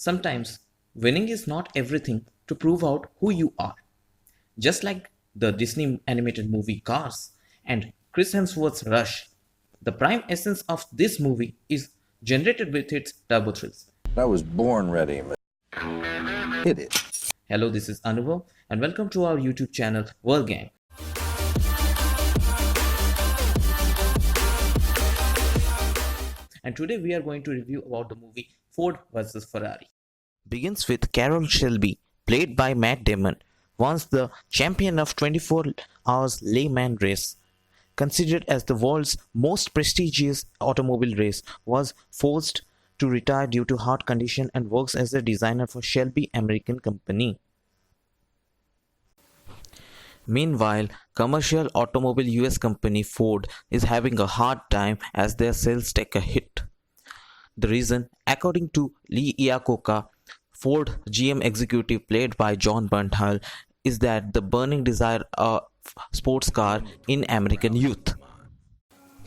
Sometimes winning is not everything to prove out who you are. Just like the Disney animated movie Cars and Chris Hemsworth's Rush, the prime essence of this movie is generated with its turbo thrills. I was born ready, but hit it. Hello, this is Anubhav and welcome to our YouTube channel World Gang. And today we are going to review about the movie Ford vs Ferrari. Begins with Carroll Shelby, played by Matt Damon, once the champion of 24 hours Le Mans race. Considered as the world's most prestigious automobile race, was forced to retire due to heart condition and works as a designer for Shelby American company. Meanwhile, commercial automobile US company Ford is having a hard time as their sales take a hit. The reason, according to Lee Iacocca, Ford GM executive played by Jon Bernthal, is that the burning desire of sports car in American youth.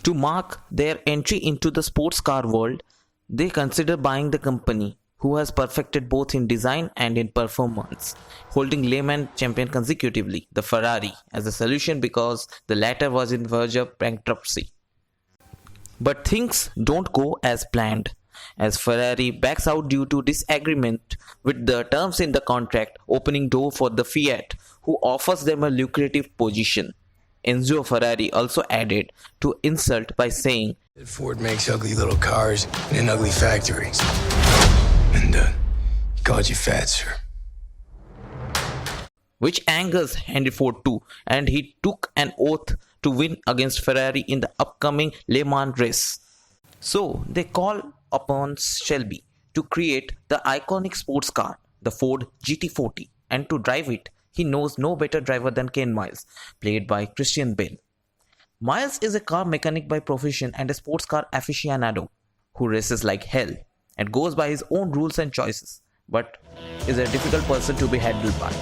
To mark their entry into the sports car world, they consider buying the company, who has perfected both in design and in performance, holding Le Mans champion consecutively, the Ferrari, as a solution because the latter was in verge of bankruptcy. But things don't go as planned, as Ferrari backs out due to disagreement with the terms in the contract, opening door for the Fiat, who offers them a lucrative position. Enzo Ferrari also added to insult by saying, Ford makes ugly little cars in ugly factories. And he called you fat, sir. Which angers Henry Ford too, and he took an oath to win against Ferrari in the upcoming Le Mans race. So they call upon Shelby to create the iconic sports car, the Ford GT40, and to drive it, he knows no better driver than Ken Miles, played by Christian Bale. Miles is a car mechanic by profession and a sports car aficionado who races like hell and goes by his own rules and choices, but is a difficult person to be handled by.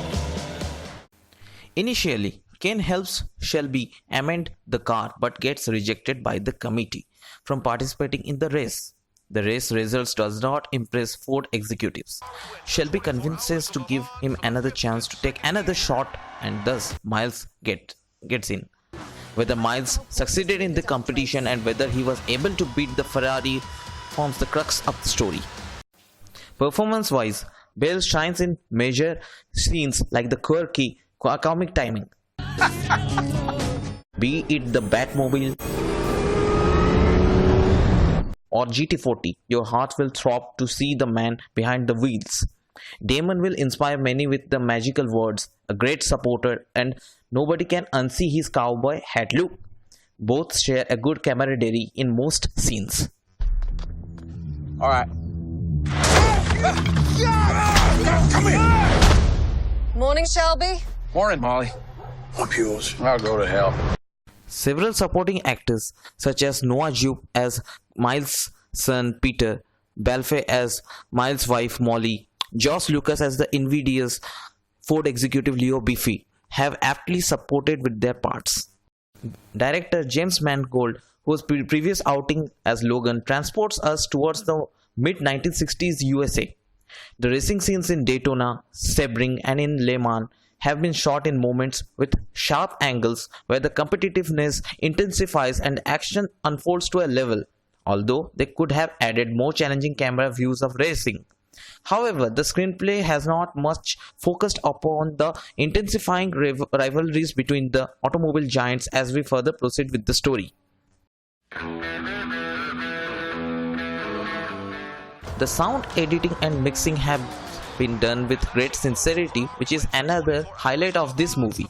Initially, Ken helps Shelby amend the car but gets rejected by the committee from participating in the race. The race results does not impress Ford executives. Shelby convinces to give him another chance to take another shot, and thus Miles gets in. Whether Miles succeeded in the competition and whether he was able to beat the Ferrari forms the crux of the story. Performance-wise, Bale shines in major scenes like the quirky comic timing. Be it the Batmobile or GT40, your heart will throb to see the man behind the wheels. Damon will inspire many with the magical words, a great supporter, and nobody can unsee his cowboy hat look. Both share a good camaraderie in most scenes. Alright. Come here! Morning, Shelby. Morning, Molly. Up yours. I'll go to hell. Several supporting actors, such as Noah Jupe as Miles' son Peter, Balfe as Miles' wife Molly, Josh Lucas as the invidious Ford executive Leo Biffy, have aptly supported with their parts. Director James Mangold, whose previous outing as Logan, transports us towards the mid-1960s USA. The racing scenes in Daytona, Sebring, and in Le Mans have been shot in moments with sharp angles where the competitiveness intensifies and action unfolds to a level, although they could have added more challenging camera views of racing. However, the screenplay has not much focused upon the intensifying rivalries between the automobile giants as we further proceed with the story. The sound editing and mixing have been done with great sincerity, which is another highlight of this movie.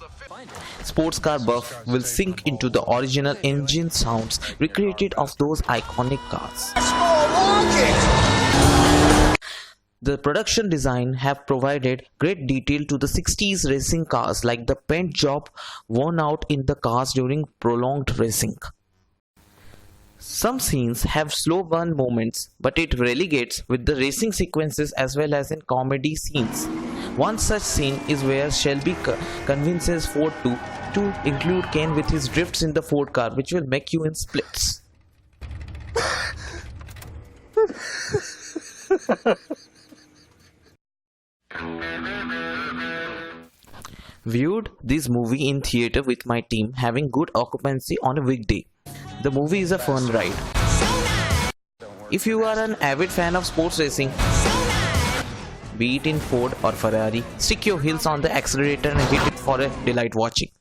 Sports car buff will sink into the original engine sounds recreated of those iconic cars. The production design have provided great detail to the 60s racing cars, like the paint job worn out in the cars during prolonged racing. Some scenes have slow burn moments, but it relegates with the racing sequences as well as in comedy scenes. One such scene is where Shelby convinces Ford to include Ken with his drifts in the Ford car, which will make you in splits. Viewed this movie in theater with my team, having good occupancy on a weekday. The movie is a fun ride. If you are an avid fan of sports racing, be it in Ford or Ferrari, stick your heels on the accelerator and hit it for a delight watching.